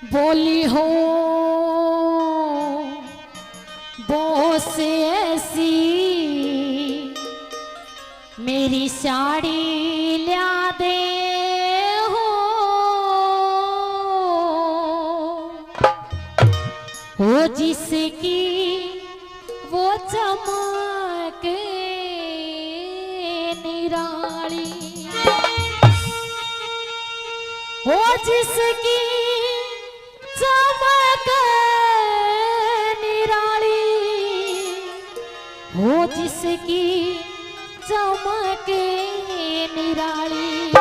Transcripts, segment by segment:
बोली हो बोस ऐसी मेरी साड़ी ला दे हो जिसकी वो चमक निराली हो जिसकी चमक निराली हो जिसकी चमक निराली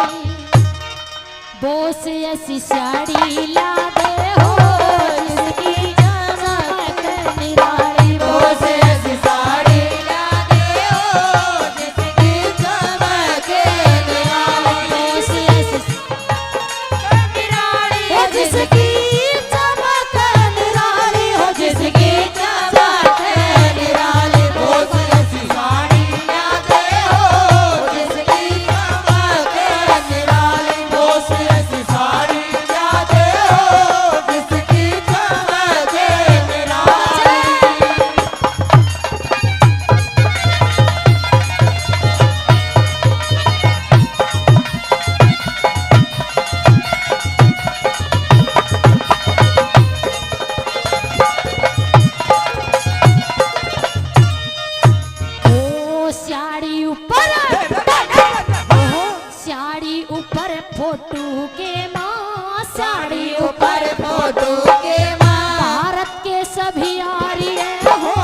बोस ऐसी साड़ी ला दे हो जिसकी चमक निराली बोस ऐसी साड़ी ला दे हो जिसकी चमक निराली बोस ऐसी निराली हो जिसकी चमक निराली हो जिसकी चमक निराली बोस ऐसी साड़ी ला दे हो जिसकी चमक निराली बोस ऐसी साड़ी ला दे हो जिसकी चमक निराली साड़ी ऊपर फोटो के माँ साड़ी ऊपर फोटो के माँ भारत के सभी आर्य हो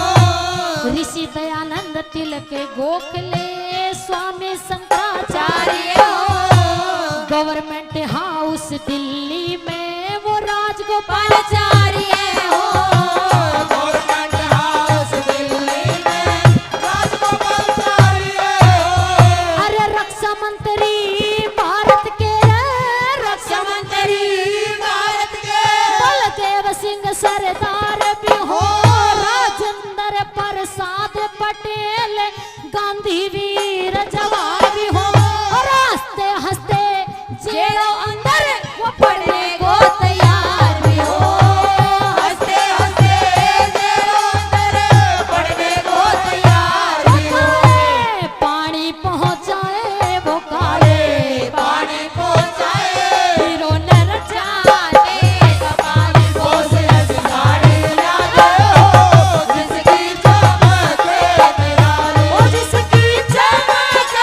ऋषि दयानंद तिलक गोखले स्वामी शंकराचार्य हो गवर्नमेंट हाउस दिल्ली में वो राजगोपालाचार्य हो गवर्नमेंट हाउस दिल्ली में राजगोपालाचार्य हो अरे रक्षा मंत्री भारत के रक्षा मंत्री भारत के बलदेव सिंह सरदार भी हो राजेंद्र प्रसाद पटेल गांधी वीर जवान भी हो और हंसते हंसते जेलों अंदर वो पढ़ने को तैयार भी हो हंसते हंसते जेलों अंदर पढ़ने को तैयार भी हो पानी पहुंचाए वो काले पानी पहुंचाए हीरो नर जाने पानी बोस ऐसी साड़ी ला दे हो जिसकी चमक निराली हो जिसकी चमक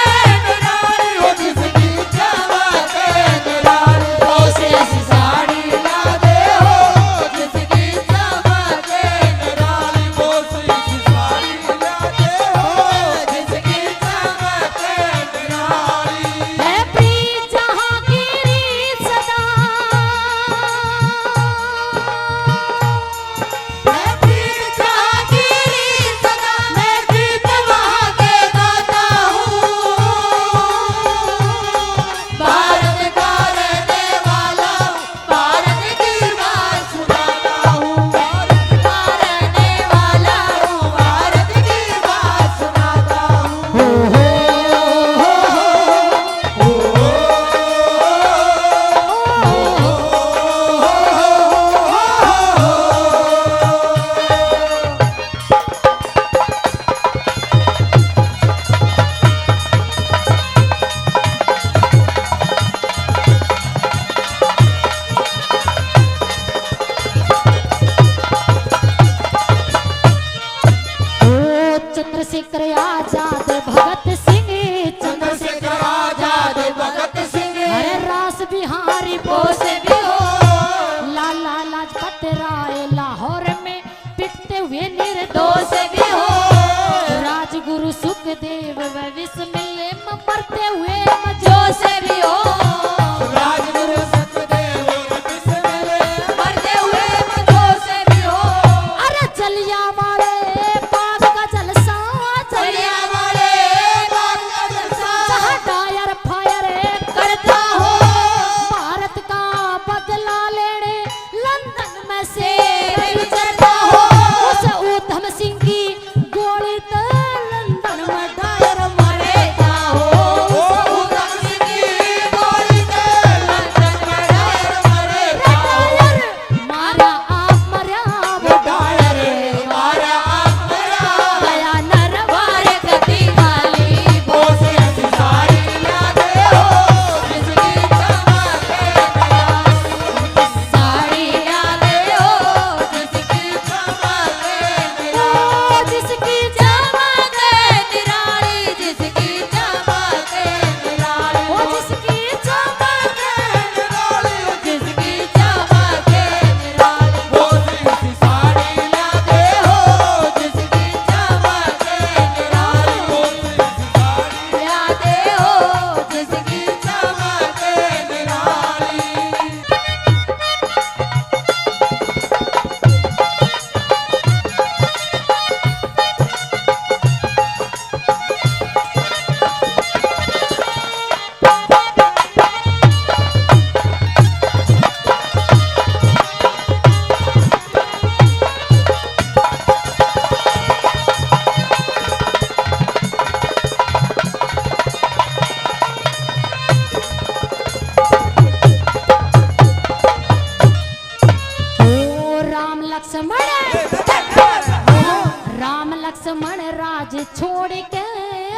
लक्ष्मण राज छोड़ के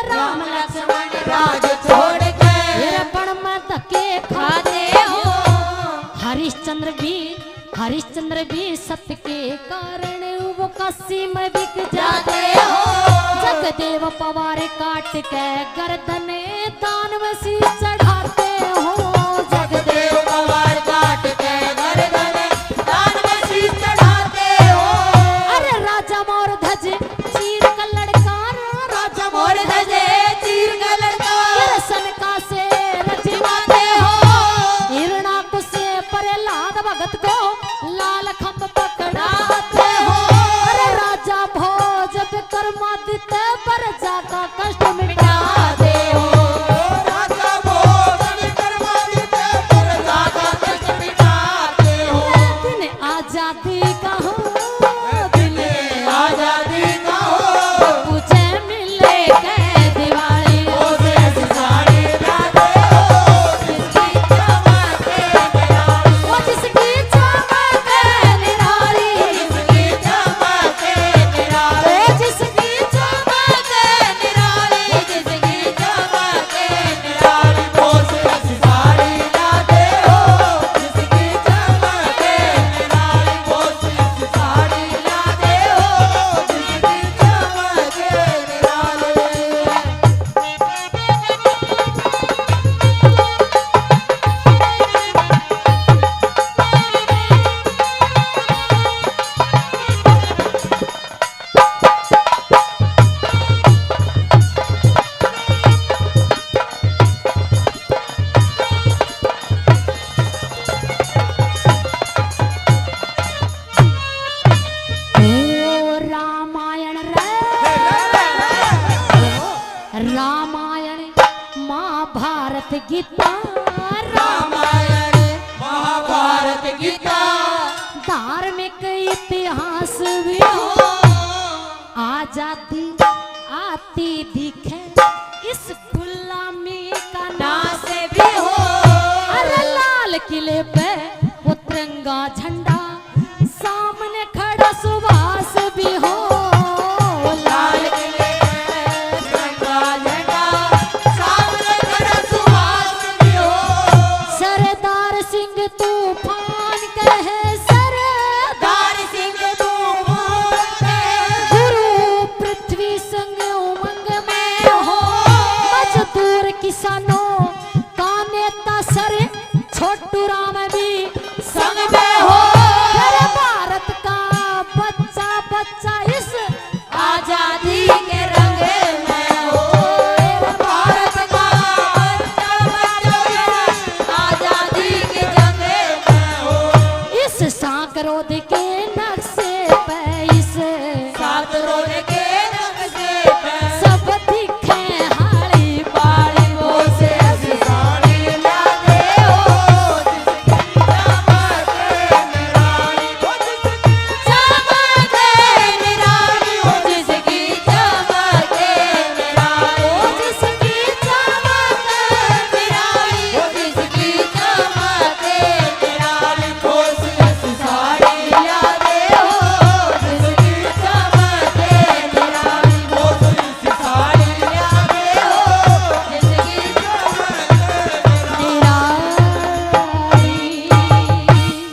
राम लक्ष्मण राज छोड़ के रण में धक्के खाते हो। हरिश्चंद्र भी सत्य के कारण वो काशी में बिक जाते हो। जगदेव पवार काट के गर्दन दानव सी चढ़ाते हो। जगदेव पवार काट के गर्दन दानव सी चढ़ाते हो। अरे राजा मोर ध्वज चीर का लड़कार राजा मोर ध्वज चीर का लड़कार सनका से रचवाते हो। हिरणाकुश से प्रहलाद भगत को लाल खंभ पकड़ाते हो। अरे राजा भोज विक्रमादित्य प्रजा का कष्ट मिटाते हो। राजा भोज विक्रमादित्य प्रजा का कष्ट मिटाते हो। दिन आजादी का हो, दिन आजादी का हो। पूछे मिले के दिवाली ओसे साड़ी लाते हो। जिसकी चमके निराली वो जिसकी चमक निराली जिसकी चमके निराली वो जिसकी चमक निराली जिसकी चमके निराली ओसे साड़ी लाते हो। जिसकी चमके निराली ओसे साड़ी लाते हो। जिसकी चमके निराली ओ रामायण रामायण महाभारत गीता रामायण महाभारत गीता धार्मिक इतिहास भी हो। आजादी आती दिखे इस गुलामी का नाश नाश भी हो। अरे लाल किले पे वो तिरंगा झंडा सामने खड़ा सुभाष भी हो। लाल किले पे तिरंगा झंडा सामने खड़ा सुभाष भी हो। सरदार सिंह तूफान कहे सरदार दार सिंह तूफान गुरु पृथ्वी संग उमंग में हो। मजदूर किसानों का नेता सर छोटू राम भी संग में हो। अरे भारत का बच्चा बच्चा इस आजादी के रंग में हो। भारत का बच्चा बच्चा आजादी के जंग में हो। इस सांकरोद के